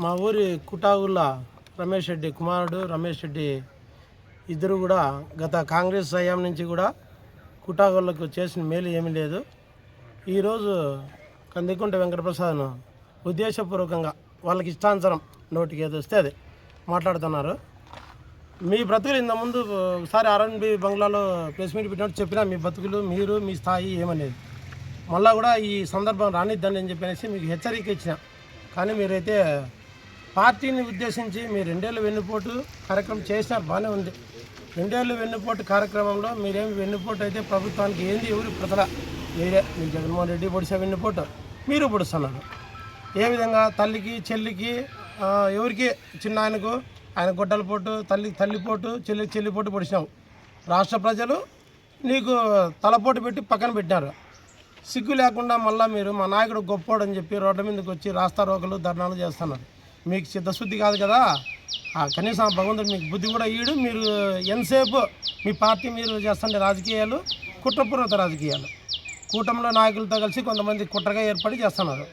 మా ఊరి కుటాగుళ్ళ రమేష్ రెడ్డి కుమారుడు రమేష్ రెడ్డి ఇద్దరు కూడా గత కాంగ్రెస్ హయాం నుంచి కూడా కుటాగుళ్ళకు చేసిన మేలు ఏమీ లేదు. ఈరోజు కందికుంట వెంకటప్రసాద్ను ఉద్దేశపూర్వకంగా వాళ్ళకి ఇష్టానుసారం నోటికి ఏదో వస్తే అది మాట్లాడుతున్నారు. మీ బ్రతుకులు ఇంత ముందు ఒకసారి ఆర్ఎన్బి బంగ్లాలో ప్రెస్ మీట్ పెట్టినట్టు చెప్పినా మీ బతుకులు మీరు మీ స్థాయి ఏమనేది మళ్ళీ కూడా ఈ సందర్భం రానిద్దండి అని చెప్పేసి మీకు హెచ్చరిక ఇచ్చిన. కానీ మీరైతే పార్టీని ఉద్దేశించి మీరు 2 ఏళ్ళు వెన్నుపోటు కార్యక్రమం చేసినారు, బాగానే ఉంది. 2 ఏళ్ళు వెన్నుపోటు కార్యక్రమంలో మీరేమి వెన్నుపోటు అయితే ప్రభుత్వానికి ఏంది ఎవరు ప్రజల మీరే మీరు జగన్మోహన్ రెడ్డి పొడిసే వెన్నుపోటు మీరు పొడుస్తున్నారు. ఏ విధంగా తల్లికి చెల్లికి ఎవరికి చిన్న ఆయనకు ఆయన గొడ్డల పోటు తల్లిపోటు చెల్లిపోటు పొడిచినావు. రాష్ట్ర ప్రజలు నీకు తలపోటు పెట్టి పక్కన పెట్టినారు. సిగ్గు లేకుండా మళ్ళీ మీరు మా నాయకుడు గొప్పోడని చెప్పి రోడ్ల మీదకి వచ్చి రాస్తా రోకలు ధర్నాలు చేస్తున్నారు. మీకు చిత్తశుద్ధి కాదు కదా, కనీసం భగవంతుడు మీకు బుద్ధి కూడా ఇయ్యడు. మీరు ఎంతసేపు మీ పార్టీ మీరు చేస్తుండే రాజకీయాలు కుట్రపూర్వక రాజకీయాలు, కూటమిలో నాయకులతో కలిసి కొంతమంది కుట్రగా ఏర్పడి చేస్తున్నారు.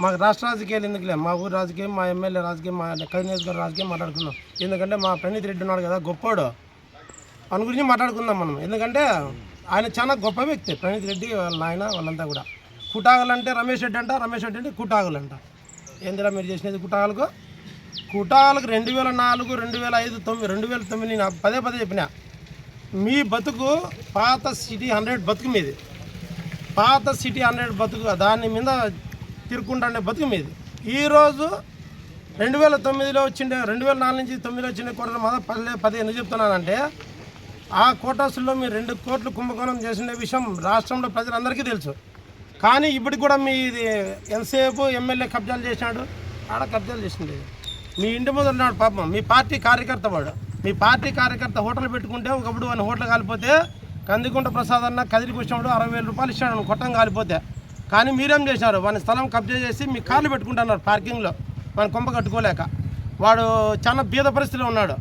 మాకు రాష్ట్ర రాజకీయాలు ఎందుకులే, మా ఊరు రాజకీయం, మా ఎమ్మెల్యే రాజకీయం, మా నియోజకవర్గ రాజకీయం మాట్లాడుకుందాం. ఎందుకంటే మా ప్రణీత్ రెడ్డి ఉన్నాడు కదా గొప్పోడు, ఆయన గురించి మాట్లాడుకుందాం మనం. ఎందుకంటే ఆయన చాలా గొప్ప వ్యక్తి ప్రణీత్ రెడ్డి, వాళ్ళ ఆయన వాళ్ళంతా కూడా. కుటాగులంటే రమేష్ రెడ్డి అంట, రమేష్ రెడ్డి అంటే కుటాగులంట. ఏందిరా మీరు చేసినది కుటాగులకు? కుటాగులకు 2004, 2005, 2009 నేను పదే చెప్పిన. మీ బతుకు పాత సిటీ 100 బతుకు మీది, పాత సిటీ 100 బతుకు, దాని మీద తిరుక్కుంటుండే బతుకు మీది. ఈరోజు 2009లో వచ్చిండే 2004 నుంచి 2009 వచ్చిండే కోటలు మాత్రం 10 ఎందుకు చెప్తున్నానంటే ఆ కోటాసుల్లో మీరు 2 కోట్లు కుంభకోణం చేసిన విషయం రాష్ట్రంలో ప్రజలందరికీ తెలుసు. కానీ ఇప్పటికి కూడా మీది ఎంతసేపు ఎమ్మెల్యే కబ్జాలు చేసినాడు, ఆడ కబ్జాలు చేసింది. మీ ఇంటి ముందు ఉన్నాడు పాపం, మీ పార్టీ కార్యకర్త వాడు. మీ పార్టీ కార్యకర్త హోటల్ పెట్టుకుంటే ఒకప్పుడు వాడిని హోటల్ కాలిపోతే కందికుంట ప్రసాద్ అన్న కదిలికి వచ్చినప్పుడు 60,000 రూపాయలు ఇచ్చాడు కొట్టం కాలిపోతే. కానీ మీరేం చేశారు, వాని స్థలం కబ్జా చేసి మీ కార్లు పెట్టుకుంటున్నారు పార్కింగ్లో, వాని కొంప కట్టుకోలేక. వాడు చాలా బీద పరిస్థితిలో ఉన్నాడు.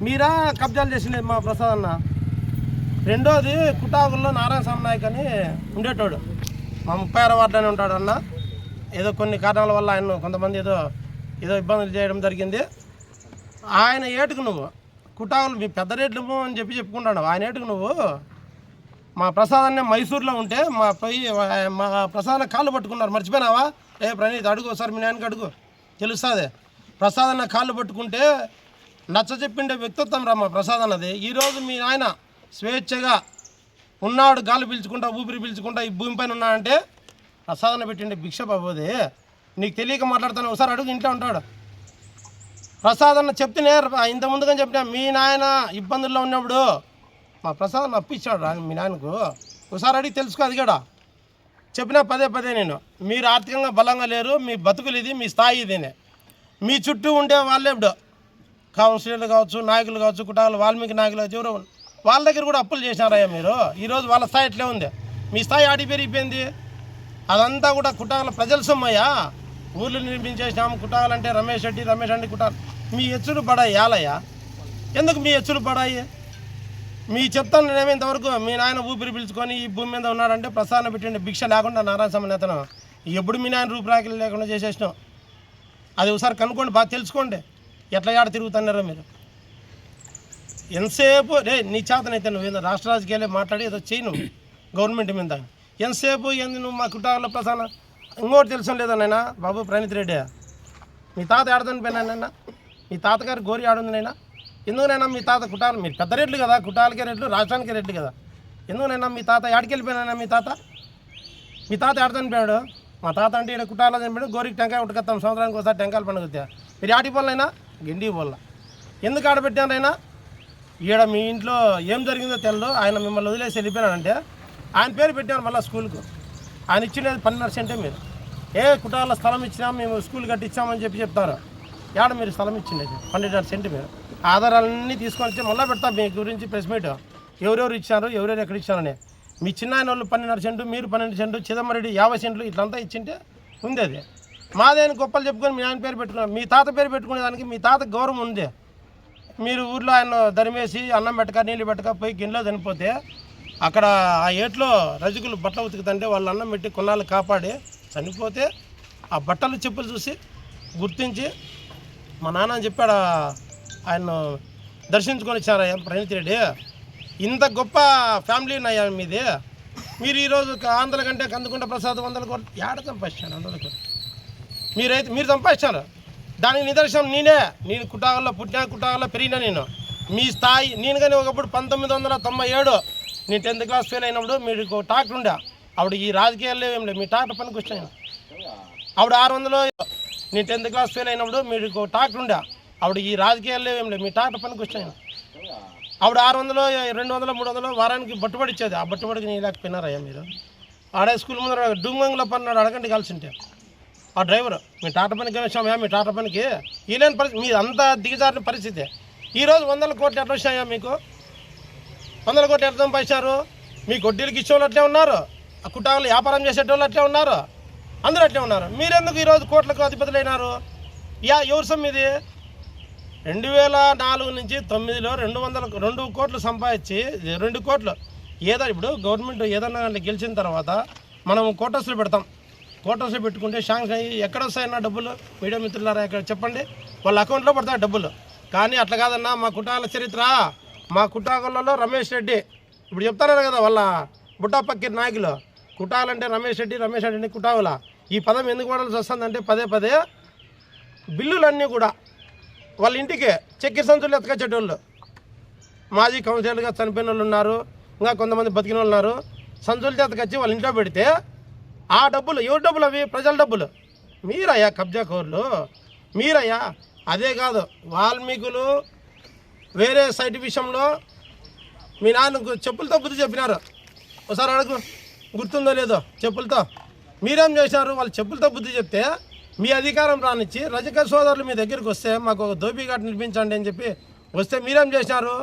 మీరా కబ్జాలు చేసింది మా ప్రసాద్ అన్న. రెండోది కుటాగుల్లో నారాయణ స్వామి నాయక్ అని ఉండేటోడు, మా 36వ వార్డులోనే ఉంటాడు అన్న. ఏదో కొన్ని కారణాల వల్ల ఆయన కొంతమంది ఏదో ఇబ్బందులు చేయడం జరిగింది. ఆయన ఏటుకు నువ్వు కుటాగులు మీ పెద్ద రేట్లు అని చెప్పుకుంటాడు. ఆయన ఏటుకు నువ్వు మా ప్రసాద్ అన్న మైసూర్లో ఉంటే మా ప్రసాద్ కాళ్ళు పట్టుకున్నారు, మర్చిపోయినావా? ప్రణీత్ అడుగు ఒకసారి మీ నాయనకి అడుగు, తెలుస్తుంది. ప్రసాద్ అన్న కాళ్ళు పట్టుకుంటే నచ్చ చెప్పిండే వ్యక్తిత్వం రా మా ప్రసాద్ అన్నది. ఈరోజు మీ నాయన స్వేచ్ఛగా ఉన్నాడు, గాలి పీల్చుకుంటా ఊపిరి పీల్చుకుంటా ఈ భూమిపైన ఉన్నాడంటే ప్రసాద్ అన్న పెట్టిండే భిక్ష బాబోది. నీకు తెలియక మాట్లాడుతాను, ఒకసారి అడుగు, ఇంట్లో ఉంటాడు. ప్రసాద్ అన్న చెప్తేనే ఇంత ముందుగా చెప్పినా మీ నాయన ఇబ్బందుల్లో ఉన్నప్పుడు మా ప్రసాద్ అన్న అప్పిచ్చాడు రా మీ నాయనకు, ఒకసారి అడిగి తెలుసుకో. అది కూడా చెప్పినా పదే నేను, మీరు ఆర్థికంగా బలంగా లేరు, మీ బతుకులు ఇది, మీ స్థాయి ఇదేనే. మీ చుట్టూ ఉండే వాళ్ళే ఇప్పుడు కౌన్సిలర్లు కావచ్చు, నాయకులు కావచ్చు, కుటాలు వాల్మీకి నాయకులు కావచ్చు, ఎవరో వాళ్ళ దగ్గర కూడా అప్పులు చేసినారయ్యా మీరు. ఈరోజు వాళ్ళ స్థాయి ఎట్లే ఉంది, మీ స్థాయి ఆడి పెరిగిపోయింది. అదంతా కూడా కుటాల ప్రజల సొమ్మయ్యా. ఊర్లు నిర్మించేసినాము కుటాలంటే రమేష్ రెడ్డి కుటాలు. మీ ఎచ్చులు పడాయి యాలయ్యా, ఎందుకు మీ ఎచ్చులు పడాయి? మీ చెప్తాను నేనేమో ఇంతవరకు మీ నాయన ఊపిరి పిలుచుకొని ఈ భూమి మీద ఉన్నాడంటే ప్రసాదం పెట్టండి భిక్ష లేకుండా నారాయణ స్వామి నేతను ఎప్పుడు మీ నాయన రూపురాకులు లేకుండా చేసేసినాం. అది ఒకసారి కనుక్కోండి, బాగా తెలుసుకోండి ఎట్లా ఆడ తిరుగుతున్నారో మీరు. ఎంతసేపు నీ చేతనైతే నువ్వు రాష్ట్ర రాజకీయాలే మాట్లాడి ఏదో చేయను గవర్నమెంట్ మీద. ఎంతసేపు ఏంది నువ్వు మా కుటుంబాల ప్రసాదం. ఇంకోటి తెలుసు లేదా నైనా బాబు ప్రణీత్ రెడ్డి, మీ తాత ఆడదని పోయినా, మీ తాతగారి గోరి ఆడుంది నైనా. ఎందుకునైనా మీ తాత కుటాలు, మీరు పెద్ద రేట్లు కదా, కుటాలకే రేట్లు, రాష్ట్రానికి రేట్లు కదా. ఎందుకునైనా మీ తాత ఆడికెళ్ళిపోయినా, మీ తాత ఆడదని పోయాడు. మా తాత అంటే ఇక్కడ కుటాలో చనిపోయాడు, గోరికి టెంకాయ ఉట్టుకొస్తాం సంవత్సరానికి ఒకసారి టెంకాయలు పండుగ వస్తాయి. మీరు ఆటి పోలైనా గిండి పోల ఎందుకు ఆడబెట్టారైనా? ఈడ మీ ఇంట్లో ఏం జరిగిందో తెలదు. ఆయన మిమ్మల్ని వదిలేసి వెళ్ళిపోయినాడంటే ఆయన పేరు పెట్టారు మళ్ళీ స్కూల్కు. ఆయన ఇచ్చినది 12.5 సెంటే. మీరు కుటాల స్థలం ఇచ్చినా మేము స్కూల్ కట్టించామని చెప్తారు. ఏడ మీరు స్థలం ఇచ్చిండేది 12.5 సెంటు. మీరు ఆధారాలన్నీ తీసుకొని వచ్చి మళ్ళీ పెడతా మీ గురించి ప్రెస్ మీట్, ఎవరెవరు ఇచ్చారు, ఎవరెవరు ఎక్కడ ఇచ్చారని. మీ చిన్న ఆయన వాళ్ళు 12.5 సెంటు, మీరు 12 సెంటు, చిదంబరెడ్డి 50 సెంట్లు ఇట్లంతా ఇచ్చింటే ఉంది. అది మాదేని గొప్పలు చెప్పుకొని మీ ఆయన పేరు పెట్టుకున్నారు. మీ తాత పేరు పెట్టుకునేదానికి మీ తాత గౌరవం ఉంది. మీరు ఊర్లో ఆయన దరిమేసి అన్నం పెట్టక నీళ్ళు పెట్టక పోయి గిన్నెలో చనిపోతే అక్కడ ఆ ఏట్లో రజకులు బట్టలు ఉతుకుతుంటే వాళ్ళు అన్నం పెట్టి కొన్నాళ్ళు కాపాడి చనిపోతే ఆ బట్టలు చెప్పులు చూసి గుర్తించి మా నాన్న చెప్పాడు ఆయన దర్శించుకొని ఇచ్చారయ్యా ప్రణీత్ రెడ్డి. ఇంత గొప్ప ఫ్యామిలీ ఉన్నాయా మీది. మీరు ఈరోజు ఆంధ్ర కంటే కందుకుంట ప్రసాద్ 100 కోట్లు ఏడ సంపాదించాను. 100 కోట్లు మీరు సంపాదించారు. దానికి నిదర్శనం నేను కుటాగల్లో పుట్టినా, కుటాగల్లో పెరిగినా. నేను మీ స్థాయి నేను కానీ ఒకప్పుడు 1997 నేను 10th క్లాస్ ఫెయిల్ అయినప్పుడు మీకు ట్రాక్టర్ ఉండే. అప్పుడు ఈ రాజకీయాల్లో ఏం లేదు, మీ ట్రాక్టర్ పనికి వచ్చాను. అప్పుడు 600 నేను 10th క్లాస్ ఫెయిల్ అయినప్పుడు మీకు ట్రాక్టర్ ఉండే. అప్పుడు ఈ రాజకీయాల్లో ఏం లేదు, మీ ట్రాక్టర్ పనికి వచ్చాను. అప్పుడు 600, 200, 300 వారానికి బట్టుబడి ఇచ్చేది. ఆ బట్టుబడికి నీ లేకపోయినారయ్యా మీరు. ఆడే స్కూల్ ముందర డుంగంలో పన్నాడు అడగండి కలిసి ఉంటే ఆ డ్రైవర్ మీ టాటా పనికి వచ్చామయ్యా, మీ టాటా పనికి వీలేని పరిస్థితి. మీరు అంత దిగజారిన పరిస్థితి. ఈరోజు 100 కోట్లు ఎట్లా వచ్చాయా మీకు? 100 కోట్లు ఎట్లా సంపాదించారు? మీ వడ్డీలకు ఇచ్చేవాళ్ళు అట్లే ఉన్నారు, ఆ కుటాకులు వ్యాపారం చేసేటోళ్ళు అట్లే ఉన్నారు, అందరూ అట్లే ఉన్నారు. మీరెందుకు ఈరోజు కోట్లకు అధిపతులైనారు? ఎవరు సొమ్ము ఇది? 2004 నుంచి 9లో 2 కోట్లు సంపాదించి 2 కోట్లు ఏదో ఇప్పుడు గవర్నమెంట్ ఏదన్నా గెలిచిన తర్వాత మనం కోటర్స్లో పెడతాం. కోటర్స్లో పెట్టుకుంటే శాంక్షన్ అయ్యి ఎక్కడ వస్తాయన్నా డబ్బులు? మీడియా మిత్రులారా ఎక్కడ చెప్పండి, వాళ్ళ అకౌంట్లో పడతాయి డబ్బులు. కానీ అట్లా కాదన్నా. మా కుటాల చరిత్ర, మా కుటాకులలో రమేష్ రెడ్డి ఇప్పుడు చెప్తారు కదా వాళ్ళ బుట్టాపక్కి నాయకులు, కుటాలంటే రమేష్ రెడ్డి కుటావుల. ఈ పదం ఎందుకు వాడాల్సి వస్తుందంటే పదే బిల్లులన్నీ కూడా వాళ్ళ ఇంటికి చక్కెర సంచులు ఎత్తుకొచ్చేటోళ్ళు. మాజీ కౌన్సిలర్గా చనిపోయిన వాళ్ళు ఉన్నారు, ఇంకా కొంతమంది బతికిన వాళ్ళు ఉన్నారు. సంచులు ఎత్తుకొచ్చి వాళ్ళ ఇంట్లో పెడితే ఆ డబ్బులు ఎవరి డబ్బులు? అవి ప్రజల డబ్బులు. మీరయ్యా కబ్జా కోర్లు, మీరయ్యా. అదే కాదు, వాల్మీకులు వేరే సైట్ విషయంలో మీ నాన్నకు చెప్పులతో బుద్ధి చెప్పినారు. ఒకసారి అడుగు, గుర్తుందో లేదో? చెప్పులతో మీరేం చేశారు? వాళ్ళు చెప్పులతో బుద్ధి చెప్తే మీ అధికారం రానిచ్చి రజక సోదరులు మీ దగ్గరికి వస్తే మాకు ఒక దోపిఘాట్ నిర్మించండి అని చెప్పి వస్తే మీరేం చేశారు?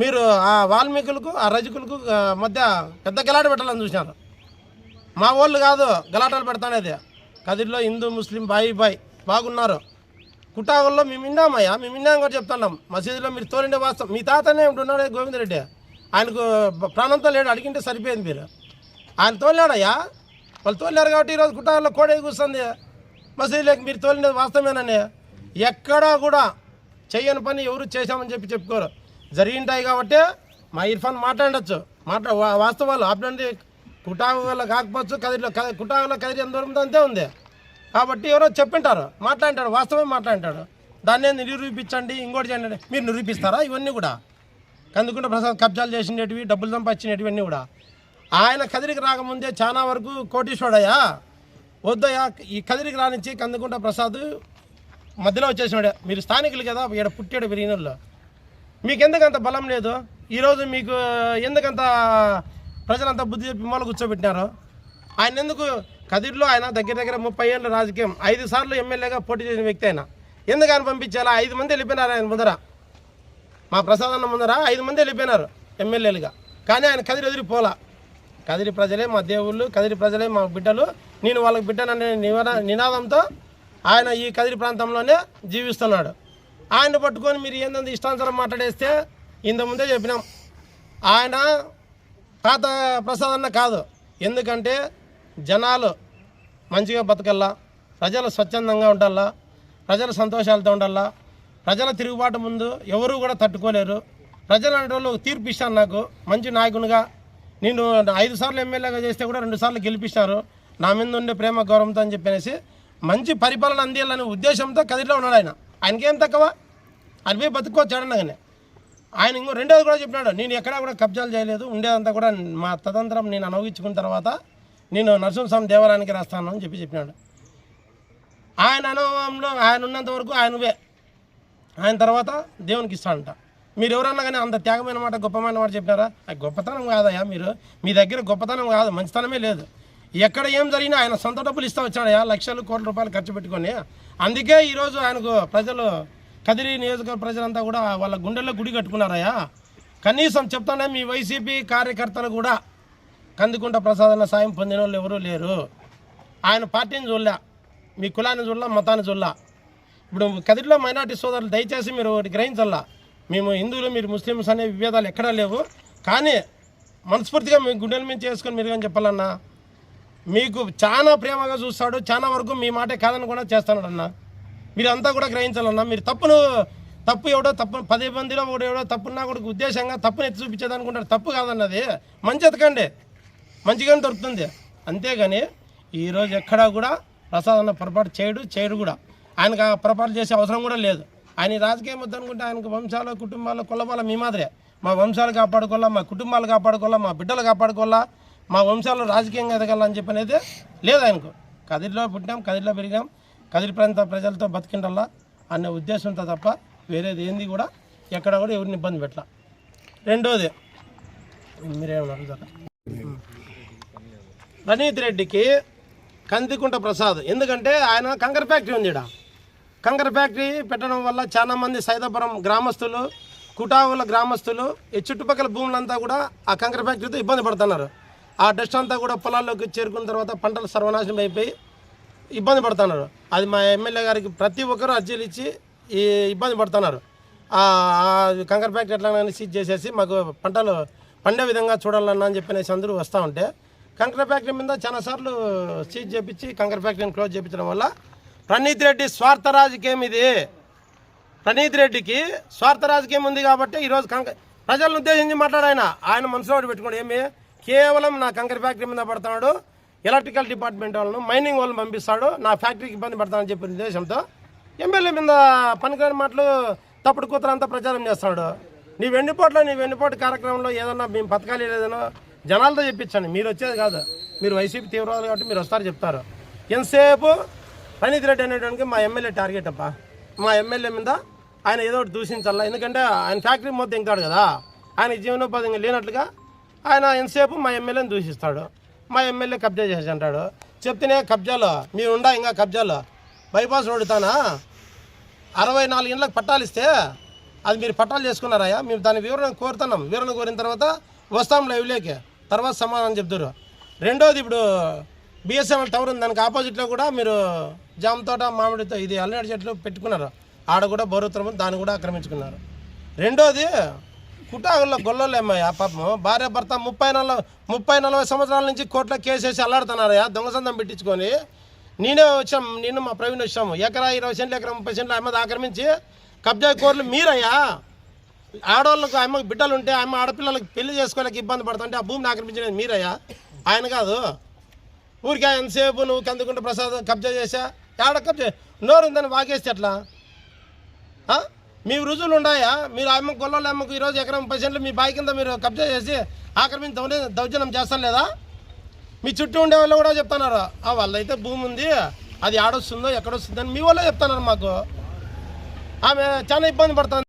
మీరు ఆ వాల్మీకులకు ఆ రజకులకు మధ్య పెద్ద గలాట పెట్టాలని చూసినారు. మా వాళ్ళు కాదు గలాటాలు పెడతానేది. కదిరిలో హిందూ ముస్లిం బాయి బాగున్నారు. కుటాగుల్లో మేము విన్నామయ్యా, మేము విన్నాం కూడా చెప్తున్నాం. మసీదులో మీరు తోలిండే వాస్తవం. మీ తాతనే ఉన్నాడు గోవిందరెడ్డి, ఆయనకు ప్రాణంతో లేడు, అడిగింటే సరిపోయింది. మీరు ఆయన తోలినాడయ్యా, వాళ్ళు తోలినారు కాబట్టి ఈరోజు కుటాగుల్లో కోడే కూర్చుంది. మసీదులోకి మీరు తోలిండేది వాస్తవమేనని ఎక్కడా కూడా చెయ్యని పని ఎవరు చేశామని చెప్పుకోరు. జరిగింటాయి కాబట్టి మా ఇర్ఫాన్ మాట్లాడచ్చు, వాస్తవాలు అప్పుడంటే కుటాగులో కాకపోవచ్చు, కదిరిలో కుటాగులో కదిరి ఎంత దూరంతో అంతే ఉంది. కాబట్టి ఎవరో చెప్పింటారు, మాట్లాంటాడు, వాస్తవమే మాట్లాంటాడు. దాన్ని నిరూపించండి, ఇంకోటి చేయండి. మీరు నిరూపిస్తారా? ఇవన్నీ కూడా కందుకుంట ప్రసాద్ కబ్జాలు చేసినవి, డబ్బులు సంపాదించినవన్నీ కూడా. ఆయన కదిరికి రాకముందే చాలా వరకు కోటీశ్వరుడయ్యా. వద్దయ్యా, ఈ కదిరికి రానిచ్చి కందుకుంట ప్రసాద్ మధ్యలో వచ్చేసినాడు. మీరు స్థానికులు కదా, ఇక్కడ పుట్టాడు పెరిగినోళ్ళు. మీకు ఎందుకంత బలం లేదు? ఈరోజు మీకు ఎందుకంత ప్రజలంతా బుద్ధి చెప్పి మూల కూర్చోబెట్టినారు? ఆయన ఎందుకు కదిరిలో ఆయన దగ్గర 30 ఏళ్ళ రాజకీయం, 5 సార్లు ఎమ్మెల్యేగా పోటీ చేసిన వ్యక్తి అయినా ఎందుకు ఆయన పంపించాలా? 5 మంది వెళ్ళిపోయినారు ఆయన ముందర. మా ప్రసాద్ అన్న ముందర 5 మంది వెళ్ళిపోయినారు ఎమ్మెల్యేలుగా. కానీ ఆయన కదిరి ఎదిరిపోలా. కదిరి ప్రజలే మా దేవుళ్ళు, కదిరి ప్రజలే మా బిడ్డలు, నేను వాళ్ళకి బిడ్డననే నినాదంతో ఆయన ఈ కదిరి ప్రాంతంలోనే జీవిస్తున్నాడు. ఆయన పట్టుకొని మీరు ఏంటంటే ఇష్టానుసారం మాట్లాడేస్తే ఇంతకుముందే చెప్పినాం, ఆయన పాత ప్రసాద్ అన్న కాదు. ఎందుకంటే జనాలు మంచిగా బతకల్లా, ప్రజలు స్వచ్ఛందంగా ఉండాలా, ప్రజలు సంతోషాలతో ఉండాలా. ప్రజల తిరుగుబాటు ముందు ఎవరు కూడా తట్టుకోలేరు. ప్రజలు అనే వాళ్ళు తీర్పు ఇస్తాను. నాకు మంచి నాయకునిగా నేను 5 సార్లు ఎమ్మెల్యేగా చేస్తే కూడా 2 సార్లు గెలిపిస్తారు. నా మీద ఉండే ప్రేమ గౌరవంతో అని చెప్పేసి మంచి పరిపాలన అందియాలనే ఉద్దేశంతో కదిరిలో ఉన్నాడు ఆయన. ఆయనకేం తక్కువ? ఆయన పోయి బతుకోవచ్చు అడనగానే. ఆయన ఇంకో రెండోది కూడా చెప్పినాడు, నేను ఎక్కడా కూడా కబ్జాలు చేయలేదు, ఉండేదంతా కూడా మా తదంతరం నేను అనుభవించుకున్న తర్వాత నేను నరసింహస్వామి దేవాలయానికి రాస్తాను అని చెప్పినాడు. ఆయన అనుభవంలో ఆయన ఉన్నంత వరకు ఆయనవే, ఆయన తర్వాత దేవునికి ఇస్తాడంట. మీరు ఎవరన్నా కానీ అంత త్యాగమైన మాట, గొప్పమైన మాట చెప్పినారా? అది గొప్పతనం కాదయ్యా. మీ దగ్గర గొప్పతనం కాదు, మంచితనమే లేదు. ఎక్కడ ఏం జరిగినా ఆయన సొంత డబ్బులు ఇస్తా వచ్చాడయ్యా, లక్షలు కోట్ల రూపాయలు ఖర్చు పెట్టుకొని. అందుకే ఈరోజు ఆయనకు ప్రజలు, కదిరి నియోజకవర్గ ప్రజలంతా కూడా వాళ్ళ గుండెల్లో గుడి కట్టుకున్నారయ్యా. కనీసం చెప్తానే మీ వైసీపీ కార్యకర్తలు కూడా కందుకుంట ప్రసాదన్న సాయం పొందిన వాళ్ళు ఎవరూ లేరు. ఆయన పార్టీని చూడలే, మీ కులాన్ని చూడలా, మతాన్ని చూడలా. ఇప్పుడు కదిరిలో మైనార్టీ సోదరులు దయచేసి మీరు ఒకటి గ్రహించాలా, మేము హిందువులు మీరు ముస్లిమ్స్ అనే విభేదాలు ఎక్కడా లేవు. కానీ మనస్ఫూర్తిగా మీ గుండెల మీద చేసుకొని మీరు కానీ చెప్పాలన్నా, మీకు చాలా ప్రేమగా చూస్తాడు, చాలా వరకు మీ మాటే కాదని కూడా చేస్తాడు అన్న. మీరంతా కూడా గ్రహించాలన్నా. మీరు తప్పు ఎవడో తప్పు 10 మందిలో ఎవడో తప్పున్నా కూడా ఉద్దేశంగా తప్పుని ఎత్తి చూపించేది అనుకుంటారు. తప్పు కాదన్నది, మంచి ఎతకండి, మంచిగానే దొరుకుతుంది. అంతేగాని ఈరోజు ఎక్కడా కూడా ప్రసాద్ అన్న పొరపాటు చేయడు కూడా. ఆయనకు ఆ పొరపాటు చేసే అవసరం కూడా లేదు. ఆయన రాజకీయం వద్దనుకుంటే ఆయనకు వంశాలు కుటుంబాలు కొల్లబాల మీ మాదిరే. మా వంశాలు కాపాడుకోవాలా, మా కుటుంబాలు కాపాడుకోవాలా, మా బిడ్డలు కాపాడుకోవాలా, మా వంశాలు రాజకీయంగా ఎదగాలని చెప్పి అనేది లేదు ఆయనకు. కదిరిలో పుట్టినాం, కదిరిలో పెరిగాం, కదిరి ప్రాంత ప్రజలతో బతికిండల్లా అనే ఉద్దేశంతో తప్ప వేరేది ఏంది కూడా ఎక్కడ కూడా ఎవరిని ఇబ్బంది పెట్టాల. రెండోది మీరేమన్నారు ప్రణీత్ రెడ్డికి కందికుంట ప్రసాద్, ఎందుకంటే ఆయన కంకర ఫ్యాక్టరీ ఉంది. ఇక్కడ కంకర ఫ్యాక్టరీ పెట్టడం వల్ల చాలామంది సైదాపురం గ్రామస్తులు, కుటావుల గ్రామస్తులు, ఈ చుట్టుపక్కల భూములంతా కూడా ఆ కంకర ఫ్యాక్టరీతో ఇబ్బంది పడుతున్నారు. ఆ డస్ట్ అంతా కూడా పొలాల్లోకి చేరుకున్న తర్వాత పంటలు సర్వనాశనం అయిపోయి ఇబ్బంది పడుతున్నారు. అది మా ఎమ్మెల్యే గారికి ప్రతి ఒక్కరూ అర్జీలు ఇచ్చి ఈ ఇబ్బంది పడుతున్నారు. కంకర ఫ్యాక్టరీ ఎట్లా సీజ్ చేసేసి మాకు పంటలు పండే విధంగా చూడాలన్నా అని చెప్పనేసి అందరూ వస్తూ ఉంటే కంకర ఫ్యాక్టరీ మీద చాలాసార్లు సీజ్ చేపించి కంకర ఫ్యాక్టరీని క్లోజ్ చేయించడం వల్ల ప్రణీత్ రెడ్డి స్వార్థ రాజకీయం ఇది. ప్రణీత్ రెడ్డికి స్వార్థ రాజకీయం ఉంది కాబట్టి ఈరోజు ప్రజలను ఉద్దేశించి మాట్లాడాయన. ఆయన మనసులో పెట్టుకోండి, ఏమి కేవలం నా కంకర ఫ్యాక్టరీ మీద పడుతున్నాడు, ఎలక్ట్రికల్ డిపార్ట్మెంట్ వాళ్ళను మైనింగ్ వాళ్ళని పంపిస్తాడు, నా ఫ్యాక్టరీకి ఇబ్బంది పడతానని చెప్పిన ఉద్దేశంతో ఎమ్మెల్యే మీద పనికిరాని మాటలు తప్పుడు కూతురంతా ప్రచారం చేస్తాడు. నీ వెన్నుపోటు కార్యక్రమంలో ఏదన్నా మేము పథకాలు లేదనో జనాలతో చెప్పించండి. మీరు వచ్చేది కాదు, మీరు వైసీపీ తీవ్రవాదులు కాబట్టి మీరు వస్తారు చెప్తారు. ఎంతసేపు ప్రణీత్ రెడ్డి అనేటానికి మా ఎమ్మెల్యే టార్గెట్ అప్ప. మా ఎమ్మెల్యే మీద ఆయన ఏదో ఒకటి దూషించాలా, ఎందుకంటే ఆయన ఫ్యాక్టరీ మొత్తం ఇంకాడు కదా, ఆయన జీవనోపాధి లేనట్లుగా ఆయన ఎంతసేపు మా ఎమ్మెల్యేని దూషిస్తాడు. మా ఎమ్మెల్యే కబ్జా చేసి అంటాడు. చెప్తేనే కబ్జాలో మీరు ఉండా, ఇంకా కబ్జాలో బైపాస్ రోడ్డు తానా 64 ఇండ్లకు పట్టాలు ఇస్తే అది మీరు పట్టాలు చేసుకున్నారా? మేము దాని వివరణ కోరుతున్నాం. వివరణ కోరిన తర్వాత వస్తాం లైవ్లోకి, తర్వాత సమాధానం చెప్తారు. రెండోది, ఇప్పుడు బిఎస్ఎంఎల్ టవర్ ఉంది, దానికి ఆపోజిట్లో కూడా మీరు జామ తోట, మామిడితో ఇది అల్లనేడు చెట్లు పెట్టుకున్నారు. ఆడ కూడా బరువుత్రం దాన్ని కూడా ఆక్రమించుకున్నారు. రెండోది, కుటాగుల్లో గొల్లోళ్ళు ఏమయ్యా పాపం భార్య భర్త 30-40 సంవత్సరాల నుంచి కోర్టులో కేసు వేసి అల్లాడుతున్నారయ్యా, దొంగసందం పెట్టించుకొని. నేను మా ప్రవీణ్ వచ్చాము, ఎకరా 20 సెంట్లు, ఎకరా 30 సెంట్లు అమ్మది ఆక్రమించి కబ్జా కోర్లు మీరయ్యా. ఆడవాళ్ళకు అమ్మకి బిడ్డలు ఉంటే అమ్మ ఆడపిల్లలకు పెళ్లి చేసుకోలేక ఇబ్బంది పడుతుంటే ఆ భూమిని ఆక్రమించినది మీరయ్యా, ఆయన కాదు. ఊరికే ఎంతసేపు నువ్వు కందుకుంటే ప్రసాద్ కబ్జా చేసా, ఆడ కబ్జా నోరు ఉందని వాగేస్తే ఎట్లా? మీ రుజువులు ఉన్నాయా? మీరు అమ్మకు గొల్లల అమ్మకు ఈరోజు ఎకరా 30 సెంట్లు మీ బావి కింద మీరు కబ్జా చేసి ఆక్రమించి దౌర్జన్యం చేస్తాను లేదా? మీ చుట్టూ ఉండే వాళ్ళు కూడా చెప్తున్నారు, వాళ్ళైతే భూమి ఉంది, అది ఆడొస్తుందో ఎక్కడొస్తుందని మీ వాళ్ళే చెప్తున్నారు మాకు. ఆమె చాలా ఇబ్బంది పడుతుంది.